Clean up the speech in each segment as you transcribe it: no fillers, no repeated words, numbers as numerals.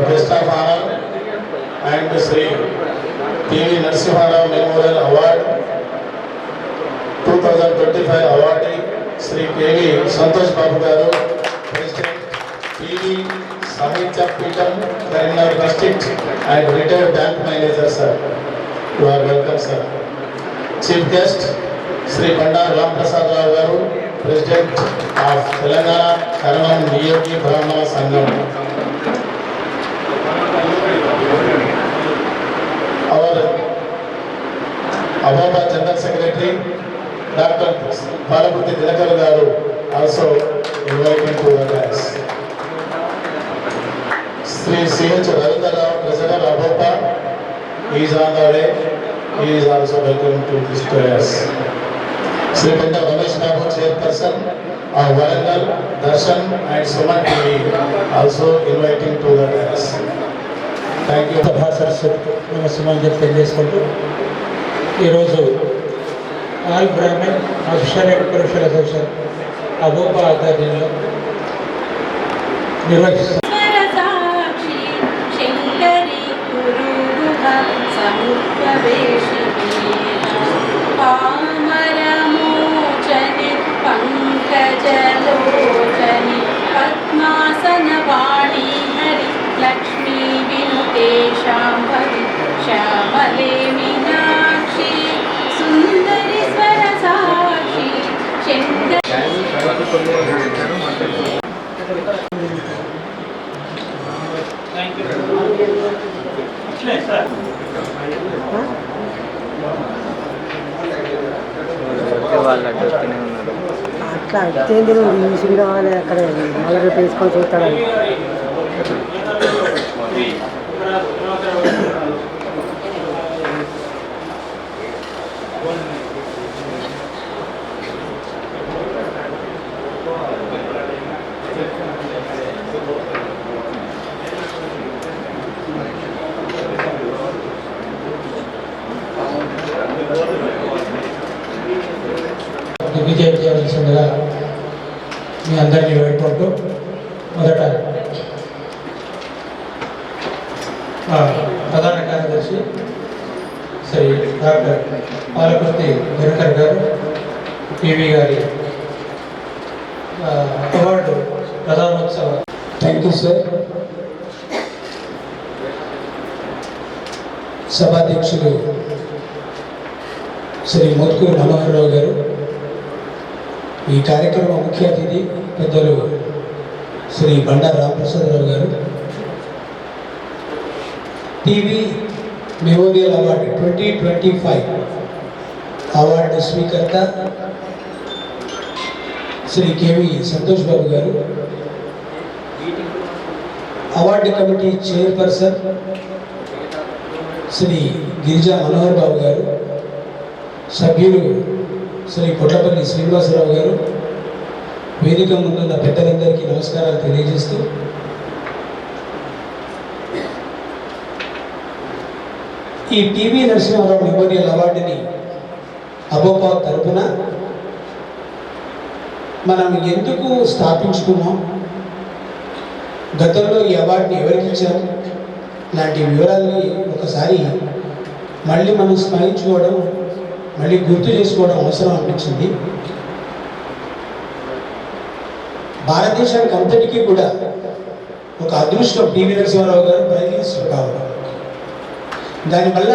Guest of Honor and Sri P.V. Narasimha Rao Memorial Award 2025 awardee Sri K.V. Santosh Babu Garu, President P.V. Sahitya Peetam, Karimnagar District and retired bank manager, sir. You are welcome, sir. Chief guest Sri Bandar Ram Prasad Rao Garu, President of Telangana Karanam Niyogi Brahmana Sangam. Our Ababa General Secretary Dr. Palapati Dinakar Garu also invited to the class. Sri C.H. Ravindra Rao, President of Ababa, he is on the way. He is also welcome to this class. Sri Penta Ramesh Babu, Chairperson of Warangal, Darshan and Suman TV, also inviting to the class. Thank you. సుమాంజలి తెలియజేసుకుంటూ ఈరోజు all Brahman official and professional association అబోబా ఆధ్వర్యంలో నిర్వహిస్తున్నారు. लक्ष्मी विनुते शाम्भवी श्यामले मीनाक्षी सुंदरी स्वर साक्षी అట్లా అట్టేంది తీసుకురా అని అక్కడ మళ్ళీ రేపు వేసుకొని చూస్తాడని విజయం చేయవలసిందిగా మీ అందరినీ వేడుకుంటూ మొదట ప్రధాన కార్యదర్శి శ్రీ డాక్టర్ పాలకుర్తి దినకర్ గారు టీవీ గారి అవార్డు ప్రధానోత్సవ. Thank you sir. సభాధ్యక్షులు శ్రీ మోత్కూరు మనోహర్ రావు గారు, ఈ కార్యక్రమం ముఖ్య అతిథి పెద్దలు శ్రీ బండారు రామప్రసాదరావు గారు, టీవీ మెమోరియల్ అవార్డు 2025 అవార్డు స్వీకర్త శ్రీ కేవి సంతోష్ బాబు గారు, award committee chairperson Shri Girija Manohar Babu గారు, సభ్యులు శ్రీ పొట్లపల్లి శ్రీనివాసరావు గారు, వేదిక ముందున్న పెద్దలందరికీ నమస్కారాలు తెలియజేస్తూ ఈ టీవీ నరసింహారావు మెమోరియల్ అవార్డుని అబోబా తరపున మనం ఎందుకు స్థాపించుకున్నాం, గతంలో ఈ అవార్డుని ఎవరికి ఇచ్చాం, లాంటి వివరాల్ని ఒకసారి మళ్ళీ మనం స్మరించుకోవడం, మళ్ళీ గుర్తు చేసుకోవడం అవసరం అనిపించింది. భారతదేశానికి అంతటికీ కూడా ఒక అదృష్టం టీవీ నరసింహారావు గారు ప్రైమ్ మినిస్టర్ కావడం. దానివల్ల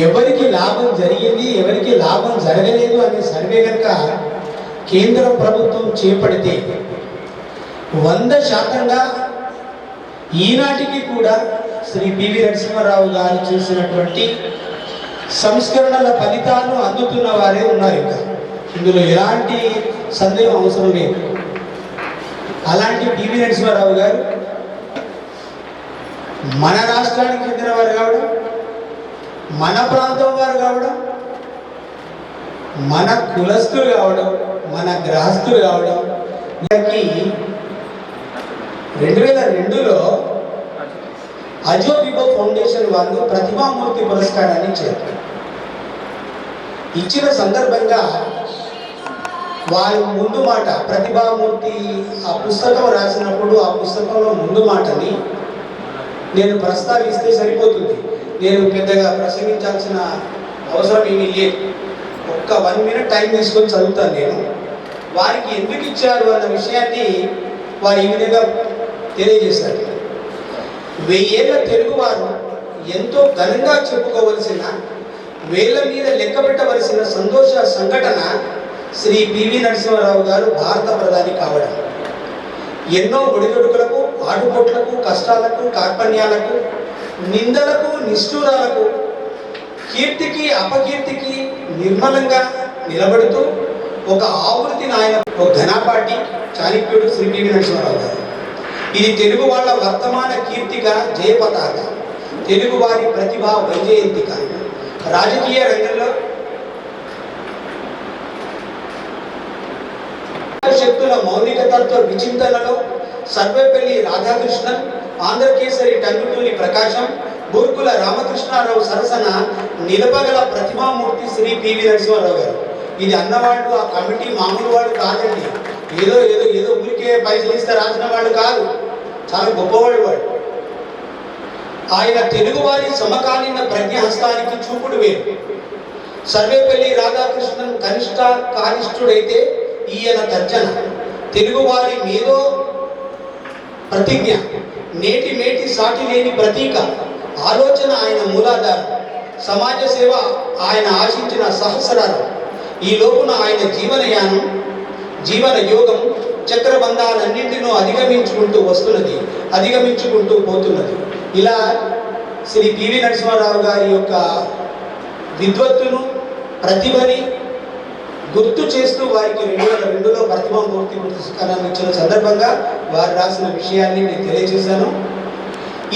ఎవరికి లాభం జరిగింది, ఎవరికి లాభం జరగలేదు అనే సర్వే కనుక కేంద్ర ప్రభుత్వం చేపడితే 100% ఈనాటికి కూడా శ్రీ పివి నరసింహారావు గారు చేసినటువంటి సంస్కరణల ఫలితాలు అందుతున్న వారే ఉన్నారు. ఇంకా ఇందులో ఎలాంటి సందేహం అవసరం లేదు. అలాంటి పివి నరసింహారావు గారు మన రాష్ట్రానికి చెందిన వారు కావడం, మన ప్రాంతం వారు కావడం, మన కులస్తులు కావడం, మన గ్రహస్థులు కావడం. 2002లో అజో విభో ఫౌండేషన్ వాళ్ళు ప్రతిభామూర్తి పురస్కారాన్ని ఇచ్చారు. ఇచ్చిన సందర్భంగా వారి ముందు మాట ప్రతిభామూర్తి ఆ పుస్తకం రాసినప్పుడు ఆ పుస్తకంలో ముందు మాటని నేను ప్రస్తావిస్తే సరిపోతుంది. నేను పెద్దగా ప్రసంగించాల్సిన అవసరం ఏమీ లేదు. ఒక్క 1 minute టైం తీసుకొని చదువుతాను. నేను వారికి ఎందుకు ఇచ్చారు అన్న విషయాన్ని వారు ఈ విధంగా తెలియజేశారు. 1000 ఏళ్ల తెలుగువారు ఎంతో ఘనంగా చెప్పుకోవలసిన, వేల మీద లెక్క పెట్టవలసిన సంతోష సంఘటన శ్రీ పివి నరసింహారావు గారు భారత ప్రధాని కావడం. ఎన్నో ఒడిదొడుకులకు, ఆటుపోట్లకు, కష్టాలకు, కార్పణ్యాలకు, నిందలకు, నిష్ఠూరాలకు, కీర్తికి అపకీర్తికి నిర్మలంగా నిలబడుతూ ఒక ఆవృతిని ఆయన ఒక ఘనపాటి చాణక్యుడు శ్రీ పివి నరసింహారావు గారు. ఇది తెలుగు వాళ్ళ వర్తమాన కీర్తిక, జయపతాక, తెలుగు వారి ప్రతిభ వైజయంతిక. రాజకీయ రంగంలో శక్తుల మౌలికతత్వ విచింతనలో సర్వేపల్లి రాధాకృష్ణన్, ఆంధ్రకేసరి టంగుటూరి ప్రకాశం, బూర్గుల రామకృష్ణారావు సరసన నిలపగల ప్రతిభామూర్తి శ్రీ పివి నరసింహారావు గారు. ఇది అన్నవాళ్ళు ఆ కమిటీ మామూలు వాళ్ళు కాదండి. ఏదో ఏదో ఏదో ఊరికే పైసలు ఇస్తే రాసిన వాళ్ళు కాదు, చాలా గొప్పవాళ్ళు వాడు. ఆయన తెలుగువారి సమకాలీన ప్రజ్ఞహస్తానికి చూపుడు వేరు. సర్వేపల్లి రాధాకృష్ణన్ కనిష్ట కానిష్ఠుడైతే ఈయన తర్జన. తెలుగువారి మీదో ప్రతిజ్ఞ, నేటి మేటి సాటి లేని ప్రతీక, ఆలోచన ఆయన మూలాధారం, సమాజ సేవ ఆయన ఆశించిన సహస్రాలు. ఈ లోపున ఆయన జీవనయానం, జీవన యోగం చక్రబంధాలన్నింటినూ అధిగమించుకుంటూ వస్తున్నది, అధిగమించుకుంటూ పోతున్నది. ఇలా శ్రీ పివి నరసింహారావు గారి యొక్క విద్వత్తును, ప్రతిభని గుర్తు చేస్తూ వారికి 2002లో ప్రతిభామూర్తి పురస్కారాన్ని ఇచ్చిన సందర్భంగా వారు రాసిన విషయాన్ని నేను తెలియజేశాను.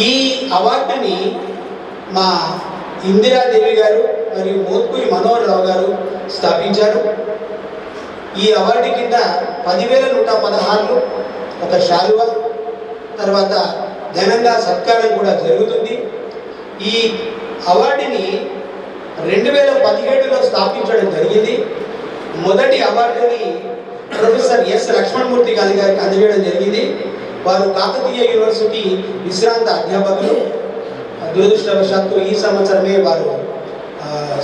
ఈ అవార్డుని మా ఇందిరాదేవి గారు మరియు మోత్కూరి మనోహర్ రావు గారు స్థాపించారు. ఈ అవార్డు కింద 10,116 ఒక శాలువ, తర్వాత ఘనంగా సత్కారం కూడా జరుగుతుంది. ఈ అవార్డుని 2017లో స్థాపించడం జరిగింది. మొదటి అవార్డుని ప్రొఫెసర్ ఎస్ లక్ష్మణమూర్తి గారికి అందజేయడం జరిగింది. వారు కాకతీయ యూనివర్సిటీ విశ్రాంత అధ్యాపకులు. దురదృష్టవశాత్తు ఈ సంవత్సరమే వారు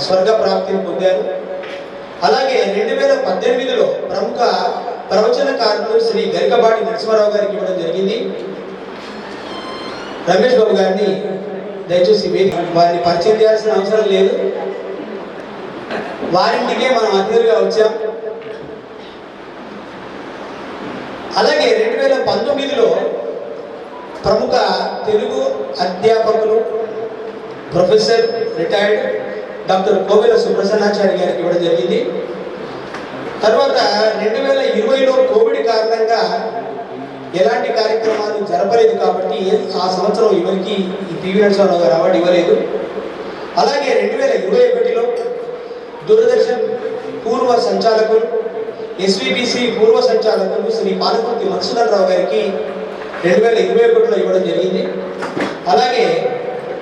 స్వర్గ ప్రాప్తిని పొందారు. అలాగే 2018లో ప్రముఖ ప్రవచనకారులు శ్రీ గరికపాటి నరసింహారావు గారికి ఇవ్వడం జరిగింది. రమేష్ బాబు గారిని దయచేసి వారిని పరిచయం చేయాల్సిన అవసరం లేదు, వారింటికే మనం అతిథులుగా వచ్చాం. అలాగే 2019లో ప్రముఖ తెలుగు అధ్యాపకులు ప్రొఫెసర్ రిటైర్డ్ డాక్టర్ కోవెల సుప్రసన్నాచారి గారికి ఇవ్వడం జరిగింది. తర్వాత 2020లో కోవిడ్ కారణంగా ఎలాంటి కార్యక్రమాలు జరపలేదు కాబట్టి ఆ సంవత్సరం ఎవరికి ఈ పివి నరసింహారావు గారు అవార్డు ఇవ్వలేదు. అలాగే 2021లో దూరదర్శన్ పూర్వ సంచాలకులు, ఎస్విబిసి పూర్వ సంచాలకులు శ్రీ పాలకుర్తి మధుసూదన్ రావు గారికి 2021లో ఇవ్వడం జరిగింది. అలాగే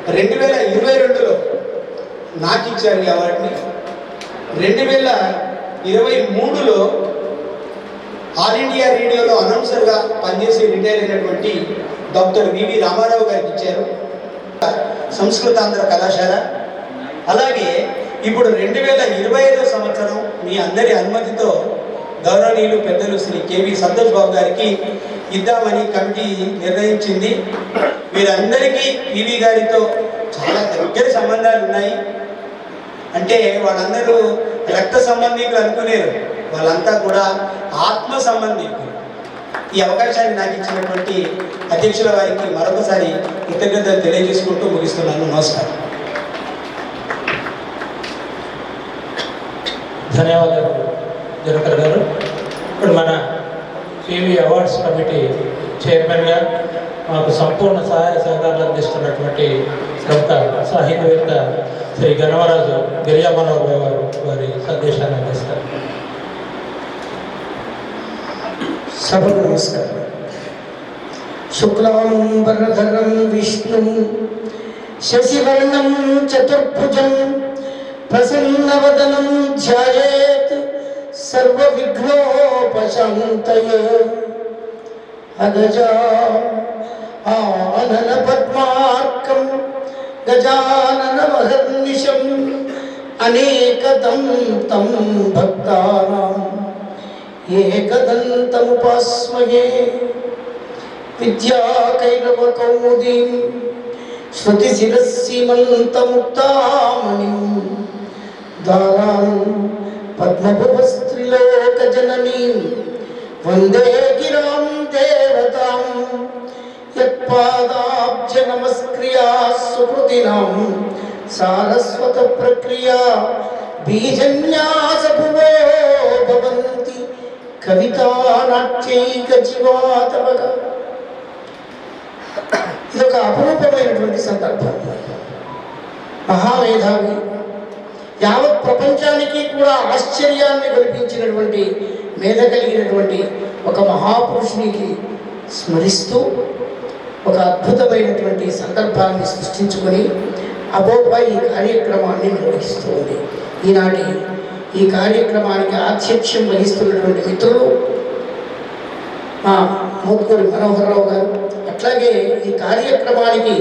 2022లో నాకు ఇచ్చారు ఈ అవార్డుని. 2023లో ఆల్ ఇండియా రేడియోలో అనౌన్సర్గా పనిచేసి రిటైర్ అయినటువంటి డాక్టర్ వివి రామారావు గారికి ఇచ్చారు, సంస్కృతాంధ్ర కళాశాల. అలాగే ఇప్పుడు 2025 సంవత్సరం మీ అందరి అనుమతితో గౌరవనీయులు పెద్దలు శ్రీ కేవి సంతోష్ బాబు గారికి ఇద్దామని కమిటీ నిర్ణయించింది. వీరందరికీ పివి గారితో చాలా దగ్గర సంబంధాలు ఉన్నాయి. అంటే వాళ్ళందరూ రక్త సంబంధికులు అనుకునేరు, వాళ్ళంతా కూడా ఆత్మ సంబంధికులు. ఈ అవకాశాన్ని నాకు ఇచ్చినటువంటి అధ్యక్షుల వారికి మరొకసారి కృతజ్ఞతలు తెలియజేసుకుంటూ ముగిస్తున్నాను. నమస్కారం. ధన్యవాదాలు దినకర్ గారు. ఇప్పుడు మన పివి అవార్డ్స్ కమిటీ చైర్మన్గా మాకు సంపూర్ణ సహాయ సహకారాలు అందిస్తున్నటువంటి ప్రముఖ సాహిత్యవేత్త శ్రీ గణవరాజు గిరిజామనోహర్ గారు వారి సందేశాన్ని అందిస్తారు. సభకు నమస్కారం. శుక్లాం వరధరం విష్ణుం శశివర్ణం చతుర్భుజం ప్రసన్నవదనం ధ్యాయేత్ సర్వ విఘ్నోపశాంతయే అగజా ఆనన పద్మార్కం గజానన మహర్నిశం అనేకదం తం భక్తానాం ఏకదంతముపాస్మహే విద్యాకైరవకౌముదీం శ్రుతిశిరస్సీమంతముక్తామణిం దారాం పద్మభువస్త్రిలోకజననీం వందే గిరాం దేవతాం యత్పాదాబ్జ నమస్క్రియా సుకృతినాం సారస్వత ప్రక్రియా బీజన్యాసభువో భవంతి కవితానాట్యైక జీవాతవగా. ఇదొక అపురూపమైనటువంటి సందర్భం. మహామేధావి, యావత్ ప్రపంచానికి కూడా ఆశ్చర్యాన్ని కల్పించినటువంటి మేధ కలిగినటువంటి ఒక మహాపురుషునికి స్మరిస్తూ ఒక అద్భుతమైనటువంటి సందర్భాన్ని సృష్టించుకొని అబోపై ఈ కార్యక్రమాన్ని నిర్వహిస్తూ ఉంది. ఈనాటి ఈ కార్యక్రమానికి ఆధ్యక్ష్యం వహిస్తున్నటువంటి మిత్రులు మా మోత్కూరి మనోహరరావు గారు, అట్లాగే ఈ కార్యక్రమానికి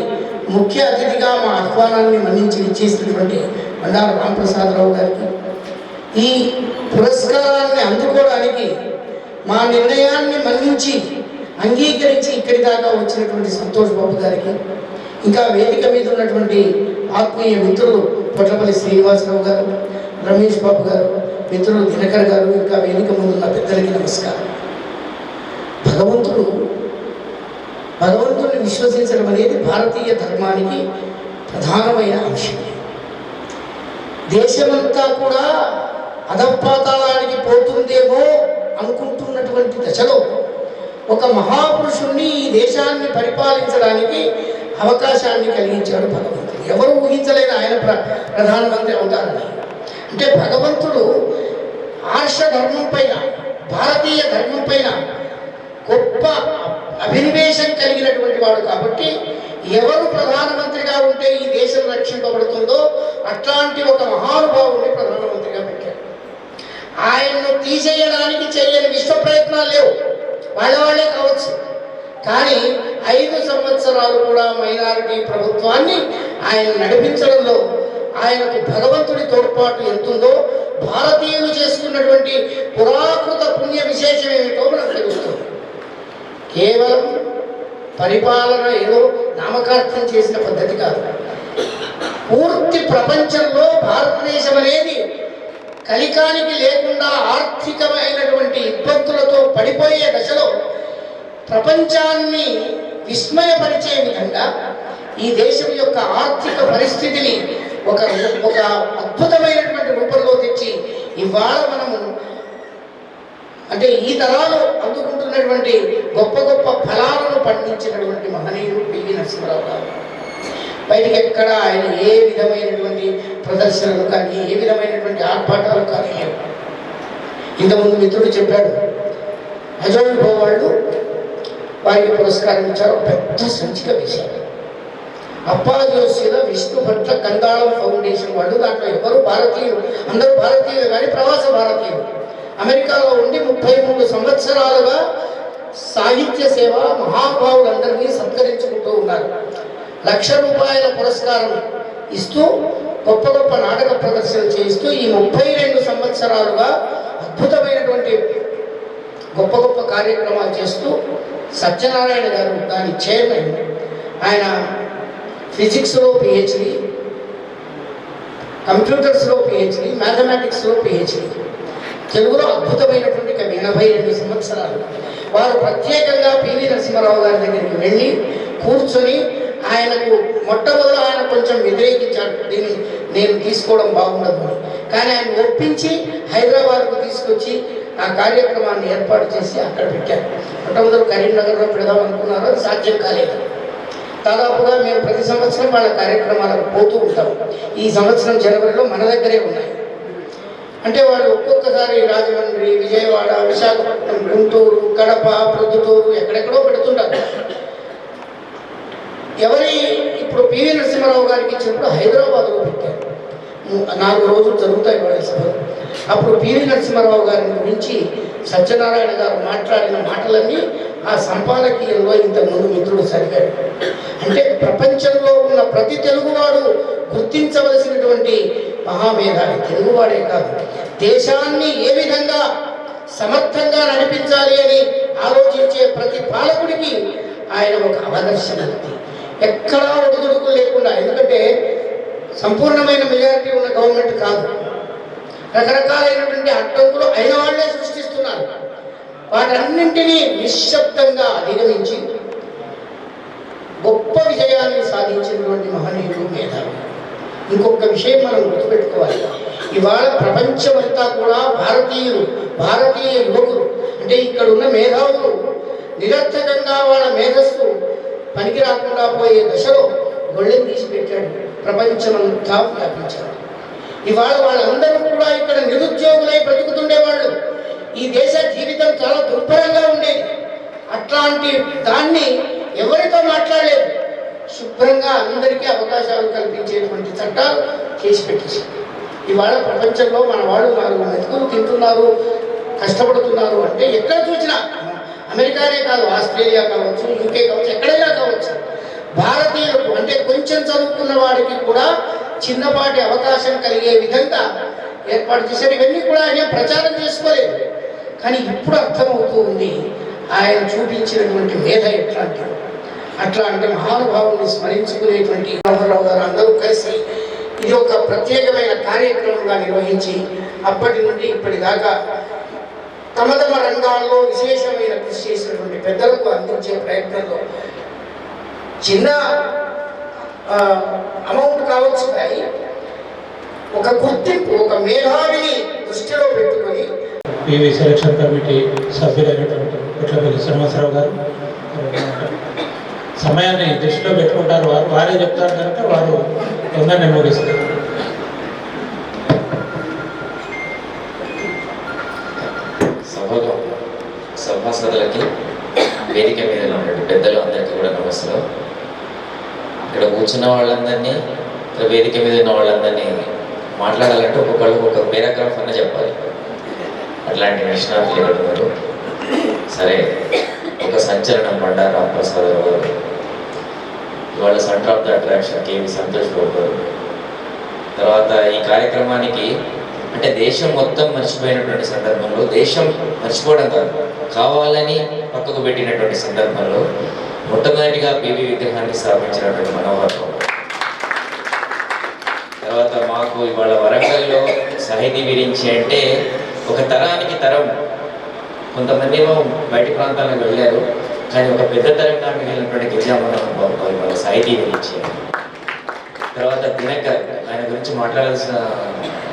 ముఖ్య అతిథిగా మా ఆహ్వానాన్ని మన్నించి ఇచ్చేసినటువంటి బండారు రామప్రసాదరావు గారికి, ఈ పురస్కారాన్ని అందుకోవడానికి మా నిర్ణయాన్ని మన్నించి అంగీకరించి ఇక్కడి దాకా వచ్చినటువంటి సంతోష్ బాబు గారికి, ఇంకా వేదిక మీద ఉన్నటువంటి ఆత్మీయ మిత్రులు పొట్లపల్లి శ్రీనివాసరావు గారు, రమేష్ బాబు గారు, మిత్రులు దినకర్ గారు, ఇంకా వేదిక ముందున్న పెద్దలకి నమస్కారం. భగవంతుడిని విశ్వసించడం అనేది భారతీయ ధర్మానికి ప్రధానమైన అంశం. దేశమంతా కూడా అధపాతాళానికి పోతుందేమో అనుకుంటున్నటువంటి దశలో ఒక మహాపురుషుణ్ణి ఈ దేశాన్ని పరిపాలించడానికి అవకాశాన్ని కలిగించాడు భగవంతుడు. ఎవరు ఊహించలేని ఆయన ప్రధానమంత్రి అవుతారని. అంటే భగవంతుడు ఆర్ష ధర్మం పైన, భారతీయ ధర్మం పైన గొప్ప అభినివేశం కలిగినటువంటి వాడు కాబట్టి ఎవరు ప్రధానమంత్రిగా ఉంటే ఈ దేశం రక్షింపబడుతుందో అట్లాంటి ఒక మహానుభావుని ప్రధానమంత్రిగా పెట్టాడు. ఆయన్ను తీసేయడానికి చేయని విశ్వ ప్రయత్నాలు లేవు, వాళ్ళే కావచ్చు. కానీ 5 సంవత్సరాలు కూడా మైనారిటీ ప్రభుత్వాన్ని ఆయన నడిపించడంలో ఆయనకు భగవంతుడి తోడ్పాటు ఎంతుందో, భారతీయులు చేసుకున్నటువంటి పురాకృత పుణ్య విశేషం ఏమిటో మనకు తెలుస్తుంది. కేవలం పరిపాలన ఏదో నామకార్థం చేసిన పద్ధతి కాదు. పూర్తి ప్రపంచంలో భారతదేశం అనేది కలికానికి లేకుండా ఆర్థికమైనటువంటి ఇబ్బందులతో పడిపోయే దశలో ప్రపంచాన్ని విస్మయపరిచే విధంగా ఈ దేశం యొక్క ఆర్థిక పరిస్థితిని ఒక అద్భుతమైనటువంటి రూపంలో తెచ్చి ఇవాళ మనము అంటే ఈ తరాలు అందుకుంటున్నటువంటి గొప్ప గొప్ప ఫలాలను పండించినటువంటి మహనీయుడు పివి నరసింహారావు గారు. బయటికి ఎక్కడ ఆయన ఏ విధమైనటువంటి ప్రదర్శనలు కానీ, ఏ విధమైనటువంటి ఆర్భాటాలు కానీ లేవు. ఇంతకుముందు మిత్రుడు చెప్పాడు, అజోన్భో వాళ్ళు వారికి పురస్కారం ఇచ్చారు, పెద్ద సంచిక వేశారు. అప్పాజోసిల విష్ణు భట్ల కందాళం ఫౌండేషన్ వాళ్ళు, దాంట్లో ఎవరు భారతీయులు, అందరూ భారతీయులు కానీ ప్రవాస భారతీయులు. అమెరికాలో ఉండి 33 సంవత్సరాలుగా సాహిత్య సేవ మహానుభావులందరినీ సత్కరించుకుంటూ ఉన్నారు. ₹1,00,000 పురస్కారం ఇస్తూ గొప్ప గొప్ప నాటక ప్రదర్శన చేయిస్తూ ఈ 32 సంవత్సరాలుగా అద్భుతమైనటువంటి గొప్ప గొప్ప కార్యక్రమాలు చేస్తూ సత్యనారాయణ గారు దాని చైర్మన్. ఆయన ఫిజిక్స్లో PhD, కంప్యూటర్స్లో PhD, మ్యాథమెటిక్స్లో PhD. తెలుగులో అద్భుతమైనటువంటి కవి. 82 సంవత్సరాలు వారు ప్రత్యేకంగా పివి నరసింహారావు గారి దగ్గరికి వెళ్ళి కూర్చొని ఆయనకు మొట్టమొదటి ఆయన కొంచెం వ్యతిరేకించాడు, దీన్ని నేను తీసుకోవడం బాగుండదు. కానీ ఆయన ఒప్పించి హైదరాబాద్కు తీసుకొచ్చి ఆ కార్యక్రమాన్ని ఏర్పాటు చేసి అక్కడ పెట్టారు. మొట్టమొదటి కరీంనగర్లో పెడదాం అనుకున్నారు, అది సాధ్యం కాలేదు. దాదాపుగా మేము ప్రతి సంవత్సరం వాళ్ళ కార్యక్రమాలకు పోతూ ఉంటాం. ఈ సంవత్సరం జనవరిలో మన దగ్గరే ఉన్నాయి. అంటే వాళ్ళు ఒక్కొక్కసారి రాజమండ్రి, విజయవాడ, విశాఖపట్నం, గుంటూరు, కడప, ప్రొద్దుటూరు ఎక్కడెక్కడో పెడుతుంటారు. ఇప్పుడు పివి నరసింహారావు గారికి ఇచ్చినప్పుడు హైదరాబాద్లో పెట్టారు. 4 రోజులు జరుగుతాయి వాళ్ళ సభలు. అప్పుడు పివి నరసింహారావు గారి గురించి సత్యనారాయణ గారు మాట్లాడిన మాటలన్నీ ఆ సంపాదకీయంలో ఇంతకుముందు మిత్రుడు చదివాడు. అంటే ప్రపంచంలో ఉన్న ప్రతి తెలుగువాడు గుర్తించవలసినటువంటి మహామేధావి. తెలుగువాడే కాదు, దేశాన్ని ఏ విధంగా సమర్థంగా నడిపించాలి అని ఆలోచించే ప్రతి పాలకుడికి ఆయన ఒక ఆదర్శమూర్తి. ఎక్కడా ఒడుదుడుకు లేకుండా, ఎందుకంటే సంపూర్ణమైన మెజారిటీ ఉన్న గవర్నమెంట్ కాదు, రకరకాలైనటువంటి అడ్డంకులు అయిన వాళ్ళే సృష్టిస్తున్నారు. వాటన్నింటినీ నిశ్శబ్దంగా అధిగమించి గొప్ప విజయాన్ని సాధించినటువంటి మహనీయుడు మేధావి. ఇంకొక విషయం మనం గుర్తుపెట్టుకోవాలి, ఇవాళ ప్రపంచమంతా కూడా భారతీయ యువకులు అంటే ఇక్కడ ఉన్న మేధావులు నిరర్థకంగా వాళ్ళ మేధస్సు పనికి రాకుండా పోయే దశలో గొళ్ళెం తీసి పెట్టాడు, ప్రపంచమంతా వ్యాపించాడు. ఇవాళ వాళ్ళందరూ కూడా ఇక్కడ నిరుద్యోగులై బ్రతుకుతుండేవాళ్ళు. ఈ దేశ జీవితం చాలా దుర్భరంగా ఉండేది. అట్లాంటి దాన్ని ఎవరితో మాట్లాడలేదు, శుభ్రంగా అందరికీ అవకాశాలు కల్పించేటువంటి చట్టాలు చేసి పెట్టేశారు. ఇవాళ ప్రపంచంలో మన వాళ్ళు 4 మెతుకులు తింటున్నారు, కష్టపడుతున్నారు అంటే ఎక్కడ చూసినా, అమెరికానే కాదు, ఆస్ట్రేలియా కావచ్చు, యూకే కావచ్చు, ఎక్కడైనా కావచ్చు, భారతీయులకు అంటే కొంచెం చదువుకున్న వాడికి కూడా చిన్నపాటి అవకాశం కలిగే విధంగా ఏర్పాటు చేశారు. ఇవన్నీ కూడా ఆయన ప్రచారం చేసుకోలేదు, కానీ ఇప్పుడు అర్థమవుతూ ఉంది ఆయన చూపించినటువంటి మేధ ఎట్లాంటిది. అట్లా అంటే మహానుభావుని స్మరించుకునేటువంటి రామారావు గారు అందరూ కలిసి ఇది ఒక ప్రత్యేకమైన కార్యక్రమంగా నిర్వహించి అప్పటి నుండి ఇప్పటిదాకా తమ రంగాల్లో విశేషమైన కృషి చేసినటువంటి పెద్దలకు అందించే ప్రయత్నంలో చిన్న అమౌంట్ కావచ్చు, కానీ ఒక గుర్తింపు, ఒక మేధావిని దృష్టిలో పెట్టుకొని పివి సెలక్షన్ కమిటీ సభ్యులైనటువంటి పుట్లపల్లి శ్రీనివాసరావు గారు సమయాన్ని దృష్టిలో పెట్టుకుంటారు. వారే చెప్తారు కనుక వారు తొందరగా ముగిస్తారు. సభాసదులకి, వేదిక మీద ఉన్నటువంటి పెద్దలు అందరికీ కూడా నమస్కారం. ఇక్కడ కూర్చున్న వాళ్ళందరినీ, వేదిక మీద ఉన్న వాళ్ళందరినీ మాట్లాడాలంటే ఒక్కొక్కళ్ళు ఒక పేరాగ్రాఫ్ అన్న చెప్పాలి. అట్లాంటి నిష్ణాతులు ఇక్కడ ఉన్నారు. సరే, ఒక సంచలనం బండారు రామప్రసాదరావు గారు, ఇవాళ centre of the attraction KV Santosh Babu గారు. తర్వాత ఈ కార్యక్రమానికి అంటే దేశం మొత్తం మర్చిపోయినటువంటి సందర్భంలో, దేశం మర్చిపోవడం కాదు, కావాలని పక్కకు పెట్టినటువంటి సందర్భంలో మొట్టమొదటిగా పివి విగ్రహాన్ని స్థాపించినటువంటి మనోహర్. తర్వాత మాకు ఇవాళ వరంగల్లో సాహితీ గురించి అంటే ఒక తరానికి తరం, కొంతమంది ఏమో బయటి ప్రాంతాలకు వెళ్ళారు, కానీ ఒక పెద్ద తరంగా మిగిలినటువంటి గిరిజా మనోహర్ బాబు ఇవాళ సాహితీ గురించి. తర్వాత దినకర్, ఆయన గురించి మాట్లాడాల్సిన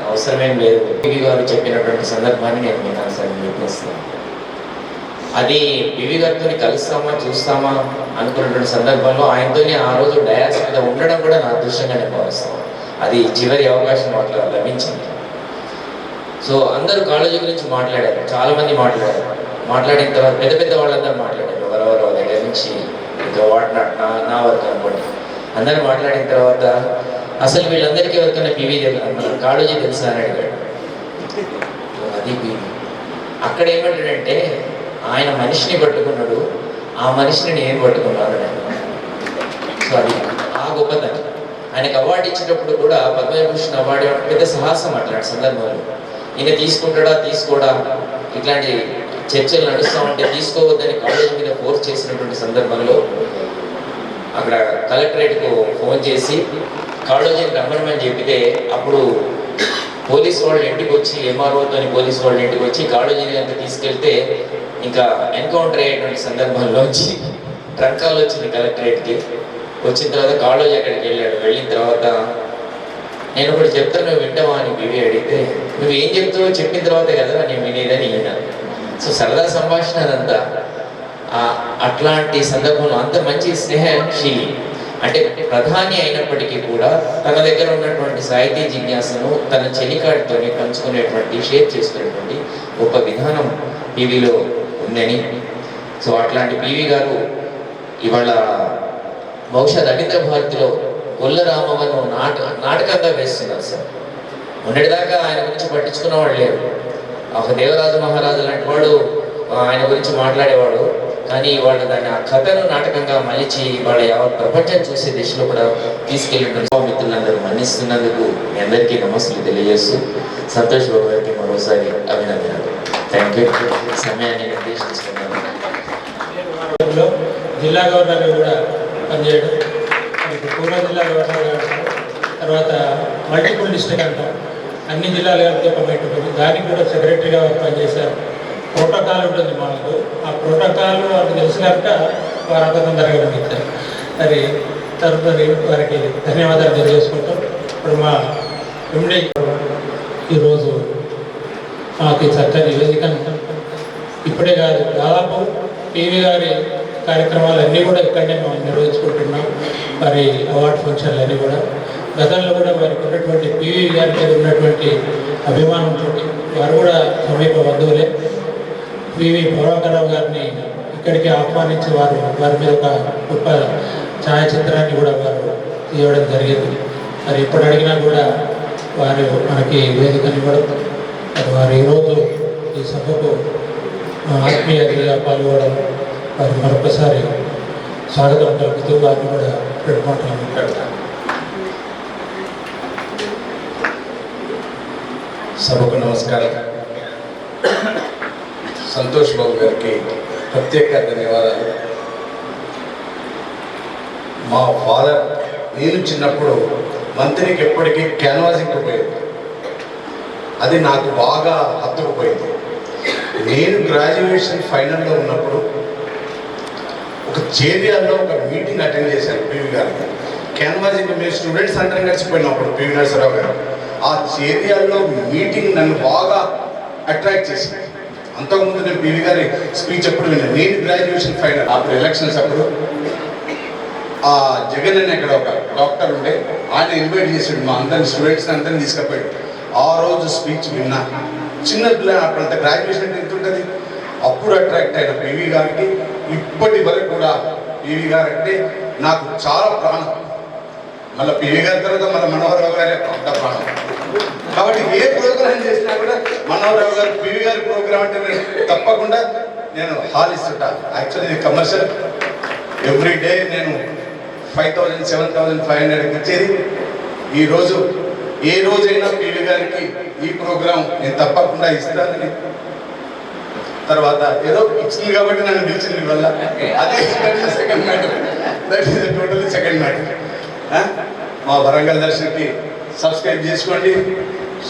అవసరమేం లేదు. పివి గారు చెప్పినటువంటి సందర్భాన్ని నేను మీకు అనుసరి ప్రయత్నిస్తాను. అది పివి గారితో కలుస్తామా చూస్తామా అనుకున్నటువంటి సందర్భంలో ఆయనతో ఆ రోజు డయాస్ మీద ఉండడం కూడా నా అదృష్టంగానే భావిస్తాను. అది చివరి అవకాశం మాకు లభించింది. సో అందరూ కాలేజీ గురించి మాట్లాడారు, చాలామంది మాట్లాడిన తర్వాత పెద్ద పెద్ద వాళ్ళందరూ మాట్లాడారు, వరవరావు దగ్గర నుంచి ఇంకా వాట్నాట్ నా వరకు అనుకోండి, అందరూ మాట్లాడిన తర్వాత అసలు వీళ్ళందరికీ ఎవరికైనా పివి మన కాళోజీ తెలుసా అని అడిగాడు. అది పివి. అక్కడ ఏమంటాడంటే ఆయన మనిషిని పట్టుకున్నాడు, ఆ మనిషిని నేను పట్టుకున్నాను. సో అది ఆ గొప్పతనం. ఆయనకు అవార్డు ఇచ్చేటప్పుడు కూడా పద్మవిభూషణ్ అవార్డు పెద్ద సాహసం అట్లాంటి సందర్భంలో. ఈయన తీసుకుంటాడా తీసుకోడా ఇట్లాంటి చర్చలు నడుస్తూ ఉంటే తీసుకోవద్దని కాలేజీ మీద ఫోర్స్ చేసినటువంటి సందర్భంలో అక్కడ కలెక్టరేట్కు ఫోన్ చేసి కాళోజీని రమ్మని చెప్పితే అప్పుడు పోలీస్ వాళ్ళ ఇంటికి వచ్చి, ఎంఆర్ఓతో పోలీస్ వాళ్ళ ఇంటికి వచ్చి కాళోజీని కనుక తీసుకెళ్తే ఇంకా ఎన్కౌంటర్ అయ్యేటువంటి సందర్భంలోంచి ట్రంకాలు వచ్చింది కలెక్టరేట్కి. వచ్చిన తర్వాత కాళోజీ అక్కడికి వెళ్ళాడు. వెళ్ళిన తర్వాత నేను ఒకటి చెప్తాను, నువ్వు వింటావా అని పివి అడిగితే, నువ్వు ఏం చెప్తావో చెప్పిన తర్వాతే కదా నేను వినేదని విన్నాను. సో సరదా సంభాషణ అదంతా. అట్లాంటి సందర్భంలో అంత మంచి స్నేహశీలి, అంటే ప్రధాని అయినప్పటికీ కూడా తన దగ్గర ఉన్నటువంటి సాహితీ జిజ్ఞాసను తన చెలికాడితో పంచుకునేటువంటి, షేర్ చేసుకునేటువంటి గొప్ప విధానం పివిలో ఉందని. సో అట్లాంటి పివి గారు ఇవాళ బహుశా రవీంద్ర భారతిలో గొల్ల రామవ్వను నాటకంగా వేస్తున్నారు సార్. మొన్నటిదాకా ఆయన గురించి పట్టించుకున్నవాడు లేరు. ఒక దేవరాజు మహారాజు లాంటి వాడు ఆయన గురించి మాట్లాడేవాడు. కానీ వాళ్ళు దాన్ని ఆ కథను నాటకంగా మలిచి వాళ్ళ యావత్ ప్రపంచం చూసే దిశలో కూడా తీసుకెళ్ళిన మిత్రులందరూ మన్నిస్తున్నందుకు మీ అందరికీ నమస్సులు తెలియజేస్తూ సంతోష్ బాబు గారికి మరోసారి అభినందనలు. Thank you. సమయాన్ని నిర్దేశించుకున్నాను. జిల్లా గవర్నర్ కూడా పనిచేయడం, పూర్వ జిల్లా గవర్నర్ అంటారు, తర్వాత మల్టిపుల్ డిస్ట్రిక్ట్ అంటారు, అన్ని జిల్లాలు కలిపి ఒక పెట్టుకుని దానికి కూడా సెక్రటరీగా పనిచేశారు. ప్రోటోకాల్ ఉంటుంది మనకు, ఆ ప్రోటోకాల్ వాళ్ళకి తెలుసు కనుక వారు అంత తొందరగా పంపిస్తారు. మరి తదుపరి వారికి ధన్యవాదాలు తెలియజేసుకుంటాం. ఇప్పుడు మా ఎండి ఈరోజు మాకు చక్కని వేదికను ఇప్పుడే కాదు, దాదాపు టీవీ గారి కార్యక్రమాలు అన్నీ కూడా ఇక్కడనే మనం నిర్వహించుకుంటున్నాం. వారి అవార్డు ఫంక్షన్లు అన్నీ కూడా గతంలో కూడా వారికి ఉన్నటువంటి పీవీ గారి మీద ఉన్నటువంటి అభిమానంతో వారు కూడా సమీప బంధువులే. పివి ప్రభాకరరావు గారిని ఇక్కడికి ఆహ్వానించి వారి మీద ఒక గొప్ప ఛాయాచిత్రాన్ని కూడా వారు తీయడం జరిగింది. మరి ఇప్పుడు అడిగినా కూడా వారు మనకి వేదికను ఇవ్వడం, మరి వారు ఈరోజు ఈ సభకు ఆత్మీయ అతిథిగా పాల్గొనడం, వారు మరొకసారి స్వాగతం కలుపుతూ వారిని కూడా రెండు మాటలు మాట్లాడతారు. సభకు నమస్కారం. సంతోష్ బాబు గారికి ప్రత్యేక ధన్యవాదాలు. మా ఫాదర్ నేను చిన్నప్పుడు మంత్రికి ఎప్పటికీ క్యాన్వాసింగ్ పోయేది, అది నాకు బాగా హత్తుకుపోయింది. నేను గ్రాడ్యుయేషన్ ఫైనల్లో ఉన్నప్పుడు ఒక చేరియాల్లో ఒక మీటింగ్ అటెండ్ చేశాను పివి గారికి. క్యాన్వాసింగ్ మేము స్టూడెంట్స్ అందరం కలిసిపోయినప్పుడు పివి నరసరావు గారు ఆ చేరియాల్లో మీటింగ్ నన్ను బాగా అట్రాక్ట్ చేసింది. అంతకుముందు నేను పివి గారి స్పీచ్ ఎప్పుడు విన్నాను. నేను గ్రాడ్యుయేషన్ ఫైనల్ అప్పుడు ఎలక్షన్స్ అప్పుడు ఆ జగన్ అని అక్కడ ఒక డాక్టర్ ఉండే, ఆయన ఇన్వైట్ చేసాడు మా అందరిని స్టూడెంట్స్ అందరిని తీసుకుపోయాడు. ఆ రోజు స్పీచ్ విన్నా. చిన్న పిల్ల అప్పుడంత గ్రాడ్యుయేషన్ ఎంత ఉంటుంది, అప్పుడు అట్రాక్ట్ అయిన పివి గారికి ఇప్పటి వరకు కూడా పివి గారు అంటే నాకు చాలా ప్రాణం. మళ్ళీ పివి గారి తర్వాత మన మనోహరరావు గారి అంత ప్రాణం. కాబట్టి ఏ ప్రోగ్రామ్ చేసినా కూడా మనోహరరావు గారు పివి గారి ప్రోగ్రామ్ అంటే నేను తప్పకుండా నేను హాల్ ఇస్తుంటాను. యాక్చువల్లీ ఇది కమర్షియల్. ఎవ్రీ డే నేను 5,000 7,500 వచ్చేది. ఈరోజు ఏ రోజైనా పివి గారికి ఈ ప్రోగ్రాం నేను తప్పకుండా ఇస్తానని, తర్వాత ఏదో ఇచ్చింది కాబట్టి నన్ను పిలిచింది వల్ల అదే second matter. That is totally second matter. మా వరంగల్ దర్శన్కి సబ్స్క్రైబ్ చేసుకోండి,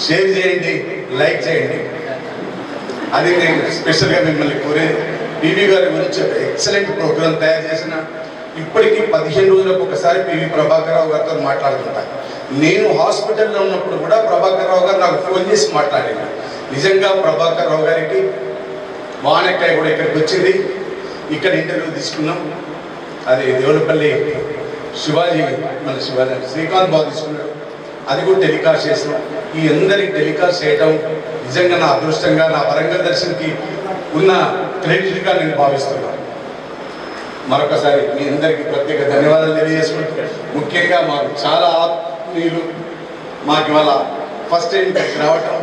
షేర్ చేయండి, లైక్ చేయండి. అది నేను స్పెషల్గా మిమ్మల్ని కోరేది. పివి గారి గురించి ఎక్సలెంట్ ప్రోగ్రాం తయారు చేసిన ఇప్పటికీ 15 రోజులకు ఒకసారి పివి ప్రభాకరరావు గారితో మాట్లాడుతుంటాను. నేను హాస్పిటల్లో ఉన్నప్పుడు కూడా ప్రభాకరరావు గారు నాకు ఫోన్ చేసి మాట్లాడాను. నిజంగా ప్రభాకరరావు గారికి వానక్కాయ కూడా ఇక్కడికి వచ్చింది, ఇక్కడ ఇంటర్వ్యూ తీసుకున్నాం. అది దేవులపల్లి శివాజీ మన శివాజీ శ్రీకాంత్ బాబు తీసుకున్నాడు, అది కూడా టెలికాస్ట్ చేసినాం. ఈ అందరికి టెలికాస్ట్ చేయడం నిజంగా నా అదృష్టంగా, నా వరంగల్ దర్శన్కి ఉన్న క్రెడిట్గా నేను భావిస్తున్నాను. మరొకసారి మీ అందరికీ ప్రత్యేక ధన్యవాదాలు తెలియజేసుకుంటూ, ముఖ్యంగా మాకు చాలా ఆత్మీయులు మాకు ఇవాళ ఫస్ట్ టైం ఇక్కడికి రావటం,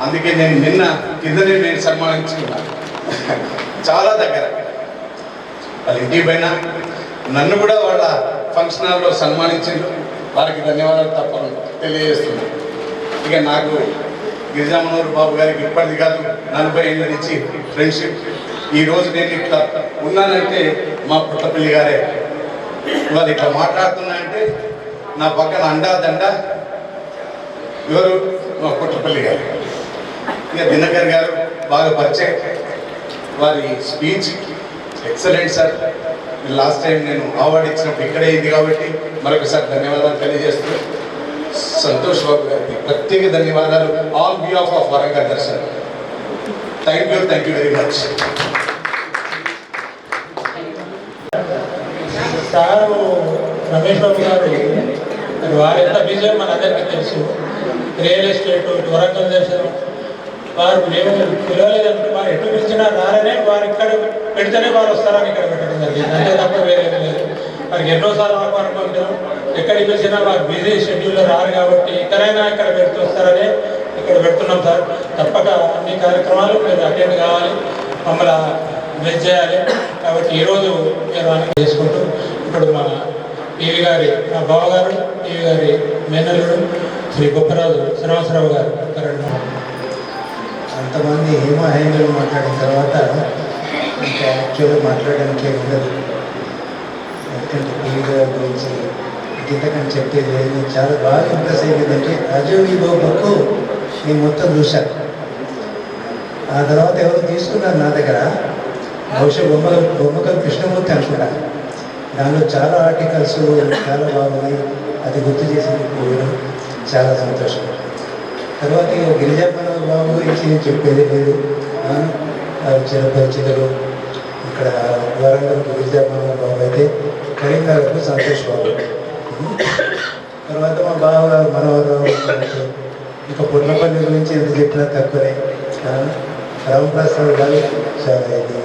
అందుకే నేను నిన్న కిందనే నేను సన్మానించుకున్నాను. చాలా దగ్గర వాళ్ళ ఇంటికి పోయినా నన్ను కూడా వాళ్ళ ఫంక్షన్ హాల్లో సన్మానించారు. వారికి ధన్యవాదాలు తప్పకుండా తెలియజేస్తున్నాను. ఇక నాకు గిరిజామనూరు బాబు గారికి ఇప్పటిది కాదు 40 ఏళ్ళ నుంచి ఫ్రెండ్షిప్. ఈరోజు నేను ఇట్లా ఉన్నానంటే మా పుట్టపల్లి గారే. ఇవాళ ఇట్లా మాట్లాడుతున్నా అంటే నా పక్కన అండా దండ ఎవరు, మా పుట్టపల్లి గారు. ఇక దినకర్ గారు బాగా పరిచయం. వారి speech excellent sir. Last time నేను అవార్డు ఇచ్చినప్పుడు ఇక్కడే అయింది కాబట్టి మరొకసారి ధన్యవాదాలు తెలియజేస్తూ, సంతోష్ బాబు గారికి ప్రత్యేక ధన్యవాదాలు on behalf of Warangal Darshan. Thank you very much. Sir Ramesh Babu గారు వారు ఎంత బిజీ మనందరికీ తెలుసు. రియల్ ఎస్టేట్, వరంగల్ దర్శనం, వారు మేము పిలవలేదంటే వారు ఎటు పిలిచినా రారనే, వారు ఇక్కడ పెడితేనే వారు వస్తారని ఇక్కడ పెట్టడం జరిగింది. అంతే తప్ప వేరే లేదు. వారికి ఎన్నోసార్లు ఆహ్వానం పంపారు. ఎక్కడికి వచ్చినా వారు బిజీ షెడ్యూల్లో రారు కాబట్టి ఇతరైనా ఇక్కడ వస్తారని ఇక్కడ పెడుతున్నాం సార్. తప్పక అన్ని కార్యక్రమాలు మీరు అటెండ్ కావాలి, మమ్మల్ని మెచ్ చేయాలి. కాబట్టి ఈరోజు మీరు అన్ని చేసుకుంటూ ఇప్పుడు మన పివి గారి మా బావగారు, పివి గారి మేనల్లుడు శ్రీ గొప్పరాజు శ్రీనివాసరావు గారు అంతమంది ఏమో హ్యాండిల్ మాట్లాడిన తర్వాత ఇంకా యాక్చువల్గా మాట్లాడడానికి ఉండదు. ఎందుకంటే పివి గారి గురించి ఇంతకని చెప్పేది లేదు. చాలా బాగా ఇంప్రెస్ అయ్యిందంటే అజోవిగో బుక్ నేను మొత్తం చూశాను. ఆ తర్వాత ఎవరు తీసుకున్నారు నా దగ్గర, బహుశా బొమ్మకల్ కృష్ణమూర్తి అనుకున్నా. దానిలో చాలా ఆర్టికల్స్ చాలా బాగున్నాయి. అది గుర్తు చేసింది పోవడం చాలా సంతోషం. తర్వాత గిరిజాపన బాబు గురించి నేను చెప్పేది లేదు. చిరపరిచితులు ఇక్కడ వరంగల్ గిరిజాపన బాబు అయితే కరీంనగర్కు సంతోష్ బాబు. తర్వాత మా బావగారు మనోహరరావు, ఇంకా పుట్నపల్లి గురించి ఎంత చెప్పినా తక్కువనే. రామప్రసాద్ గారు చాలా ఇది,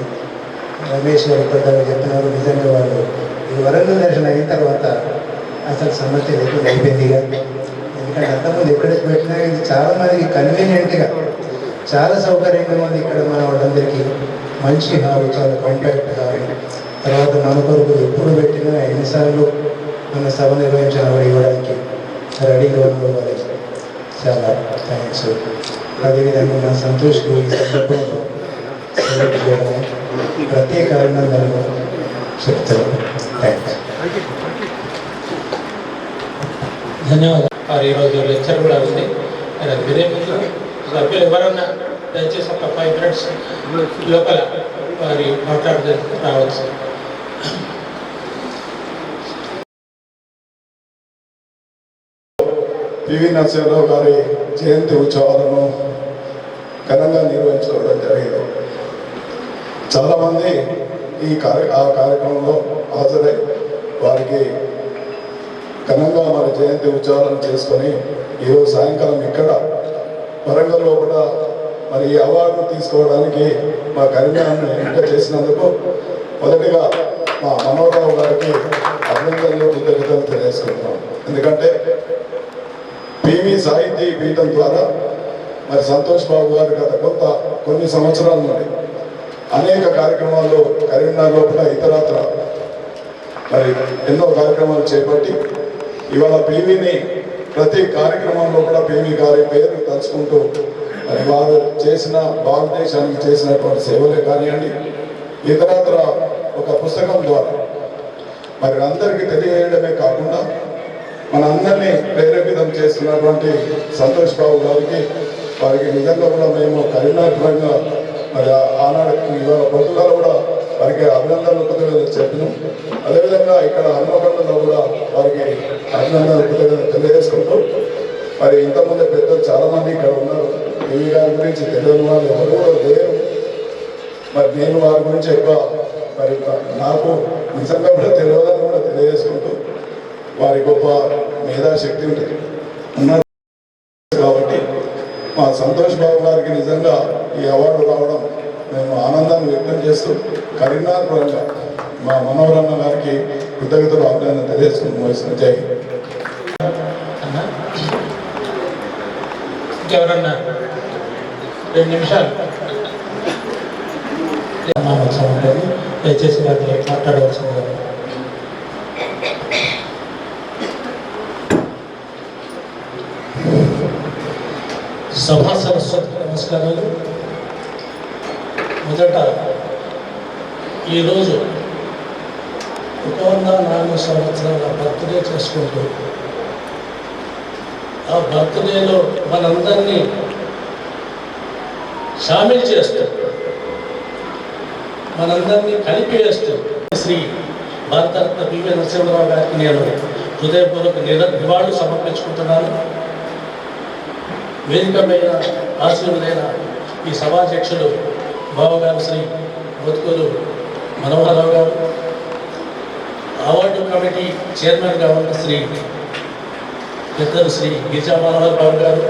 రమేష్ గారు కొత్తగా చెప్తున్నారు. నిజంగా వాళ్ళు ఈ వరంగల్ దర్శనం అయిన తర్వాత అసలు సమస్య లేకుండా అయిపోయింది. ఎందుకంటే అంతకుముందు ఎక్కడికి పెట్టినా ఇది చాలా మందికి కన్వీనియంట్గా చాలా సౌకర్యంగా ఉంది. ఇక్కడ మన వాళ్ళందరికీ మంచి హాల్, చాలా కాంపాక్ట్ హాల్. తర్వాత మన కొరకు ఎప్పుడు పెట్టినా ఎన్నిసార్లు మన సభ నిర్వహించిన ఇవ్వడానికి రెడీగా ఉన్న వాళ్ళకి చాలా థ్యాంక్స్. అదేవిధంగా నా సంతోష్కు ఈ సందర్భంలో సెలెక్ట్ చేయడం ప్రత్యేక అభినందనలు చెప్తాను. థ్యాంక్స్. ధన్యవాదాలు. వారు ఈరోజు లెక్చర్ కూడా ఉంది. వినే ముందు సభ్యులు ఎవరన్నా దయచేసి ఒక 5 minutes లోపల వారి మాట్లాడుతూ రావచ్చు. పివి నరసింహరావు గారి జయంతి ఉత్సవాలను ఘనంగా నిర్వహించుకోవడం జరిగింది. చాలామంది ఆ కార్యక్రమంలో హాజరై వారికి ఘనంగా మరి జయంతి ఉత్సవాలను చేసుకొని ఈరోజు సాయంకాలం ఇక్కడ వరంగల్లో కూడా మరి ఈ అవార్డు తీసుకోవడానికి మా కరీంనగర్ను ఎంపిక చేసినందుకు మొదటిగా మా మనోహరరావు గారికి అభినందనలు, కృతజ్ఞతలు తెలియజేసుకుంటున్నాం. ఎందుకంటే పివి సాహితీ పీఠం ద్వారా మరి సంతోష్ బాబు గారు గత కొన్ని సంవత్సరాల నుండి అనేక కార్యక్రమాల్లో కరీంనగర్లో కూడా ఇతరత్ర మరి ఎన్నో కార్యక్రమాలు చేపట్టి ఇవాళ పివిని ప్రతి కార్యక్రమంలో కూడా పివి గారి పేరు తలుచుకుంటూ మరి వారు చేసిన భారతదేశానికి చేసినటువంటి సేవలే కానివ్వండి, ఇతరత్ర ఒక పుస్తకం ద్వారా మరి అందరికీ తెలియజేయడమే కాకుండా మన అందరినీ ప్రేరేపితం చేస్తున్నటువంటి సంతోష్ బాబు గారికి వారికి నిజంగా కూడా మేము కరీంనగర్ పరంగా మరి ఆనాడు ఇవాళ పొద్దుగా కూడా వారికి అభినందనలు కృతజ్ఞతలు చెప్పినాం. అదేవిధంగా ఇక్కడ హన్మకొండలో కూడా వారికి అభినందనలు కృతజ్ఞతలు తెలియజేసుకుంటూ మరి ఇంతకుముందు పెద్దలు చాలామంది ఇక్కడ ఉన్నారు. పివి గారి గురించి తెలియని వాళ్ళు ఎవరు కూడా లేరు. మరి నేను వారి గురించి ఎక్కువ మరి నాకు నిజంగా కూడా తెలియదని కూడా తెలియజేసుకుంటూ వారి గొప్ప మేధాశక్తి ఉన్నారు కాబట్టి మా సంతోష్ బాబు గారికి నిజంగా ఈ అవార్డు రావడం మేము ఆనందాన్ని వ్యక్తం చేస్తూ కరీంనగర్ పరంగా మా మనోహరన్న గారికి కృతజ్ఞతలు అభినందన తెలియజేసుకుంటూ జై. ఇంకెవరన్నా 2 నిమిషాలు ఉంటుంది, దయచేసి వారిని మాట్లాడవలసింది. సభా సరస్వతి నమస్కారాలు. మొదట ఈరోజు 104 సంవత్సరాల బర్త్డే చేసుకుంటూ ఆ బర్త్డేలో మనందరినీ షామిల్ చేస్తూ మనందరినీ కలిపి వేస్తూ శ్రీ భారతరత్న పివి నరసింహరావు గారికి నేను హృదయపూర్వక నివాళులు సమర్పించుకుంటున్నాను. వేదిక మీద ఆశీనులైన ఈ సభాధ్యక్షులు బావగారు శ్రీ బతుకూరు మనోహరరావు గారు, అవార్డు కమిటీ చైర్మన్గా ఉన్న శ్రీ పెద్దలు శ్రీ గిరిజా మనోహర్ బాబు గారు,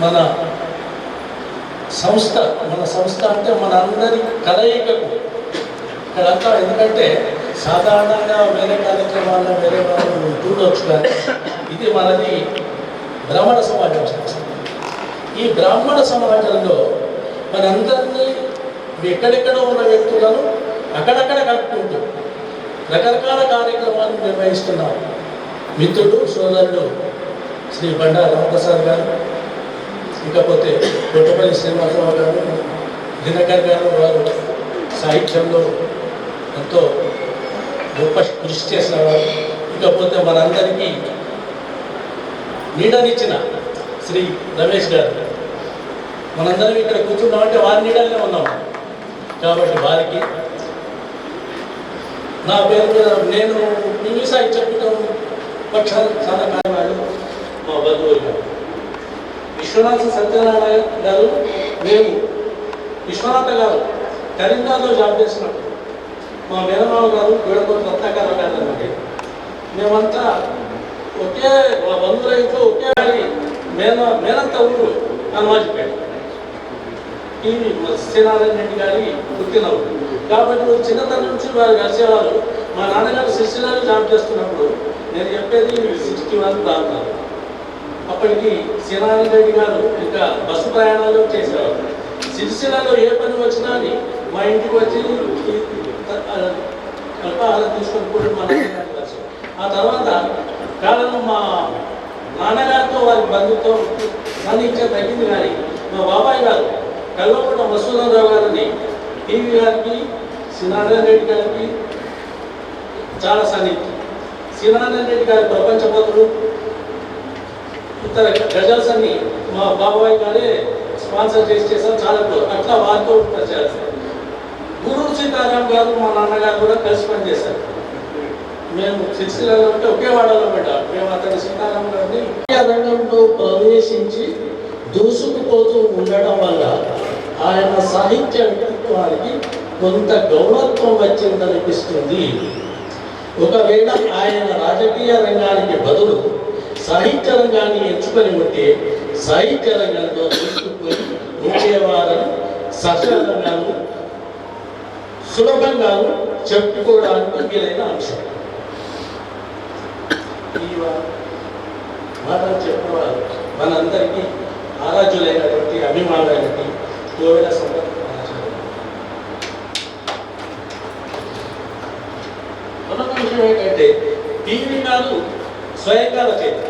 మన సంస్థ అంటే మన అందరి ఇక్కడంతా ఎందుకంటే సాధారణంగా వేరే కార్యక్రమాల్లో వేరే వాళ్ళు చూడవచ్చు, కానీ ఇది మనది బ్రాహ్మణ సమాజం. ఈ బ్రాహ్మణ సమాజంలో మనందరినీ ఎక్కడెక్కడో ఉన్న వ్యక్తులను అక్కడక్కడ కలుపుకుంటూ రకరకాల కార్యక్రమాలు నిర్వహిస్తున్నాం. మిత్రుడు సోదరుడు శ్రీ బండా రామప్రసాద్ గారు, ఇకపోతే కొట్టపల్లి శ్రీనివాసరావు గారు, దినకర్ గారు, వారు సాహిత్యంలో ఎంతో గొప్ప కృషి చేసిన వారు. ఇకపోతే మనందరికీ నీడనిచ్చిన శ్రీ రమేష్ గారు, మనందరం ఇక్కడ కూర్చున్నామంటే వారి నీడనే ఉన్నాము. కాబట్టి వారికి నా పేరు మీద నేను పివి సాహిత్య పీఠం పక్షాలు చాలా కారణాలు మా బంధువులు గారు విశ్వనాథ సత్యనారాయణ గారు, మేము విశ్వనాథ గారు కరీంనగర్లో జాబ్ చేసినప్పుడు మా మేనమావ గారు గూడకోట రత్నాకర్ గారు అన్నమాట. మేమంతా ఒకే మా బంధువుల ఇంట్లో ఒకే మేనంత ఊరు హనుమాజిపేట. టీవీ సత్యనారాయణ రెడ్డి గారి పుట్టిన ఊరు కాబట్టి చిన్నతనం నుంచి వారు కలిసేవారు. మా నాన్నగారు సిరిసిల్లలో జాబ్ చేస్తున్నప్పుడు నేను చెప్పేది 61 ప్రాంతాలు. అప్పటికి సత్యనారాయణ రెడ్డి గారు ఇంకా బస్సు ప్రయాణాలు చేసేవారు. సిరిసిల్లలో ఏ పని వచ్చినా అని మా ఇంటికి వచ్చి అల్పాహారం తీసుకొని కూడా మా నాన్నగారు కలిసి, ఆ తర్వాత కాలంలో మా నాన్నగారితో వారి బంధుతో సాన్నిధ్యం తగ్గింది. కానీ మా బాబాయ్ గారు కల్వకుంట మసూదరావు గారిని టీవీ గారికి సత్యనారాయణ రెడ్డి గారికి చాలా సాన్నిధ్యం. సత్యనారాయణ రెడ్డి గారి ప్రపంచ పత్రులు ఇతర గజల్స్ అన్ని మా బాబాయ్ గారే స్పాన్సర్ చేశారు. చాలా అట్లా వారితో ప్రచారం. గురు సీతారాం గారు మా నాన్నగారు కూడా కలిసి పనిచేశారు. మేము సిరిసిల్లలో అంటే ఒకే వాడలో పెట్టాం. మేము అతని సీతారాం గారిని రంగంలో ప్రవేశించి దూసుకుపోతూ ఉండడం వల్ల ఆయన సాహిత్య వ్యక్తిత్వానికి కొంత గౌరవత్వం వచ్చిందనిపిస్తుంది. ఒకవేళ ఆయన రాజకీయ రంగానికి బదులు సాహిత్య రంగాన్ని ఎంచుకొని ఉంటే సాహిత్య రంగంలో దూసుకుపోయి ఉండేవారని సహజంగాను సులభంగాను చెప్పుకోవడానికి వీలైన అంశం. ఈ మాటలు చెప్పేవారు మనందరికీ ఆరాధ్యులైనటువంటి అభిమానులైనటువంటి కోవెల సంపత్ మరొక విషయం ఏంటంటే టీవీ గారు స్వయంగా రచయిత.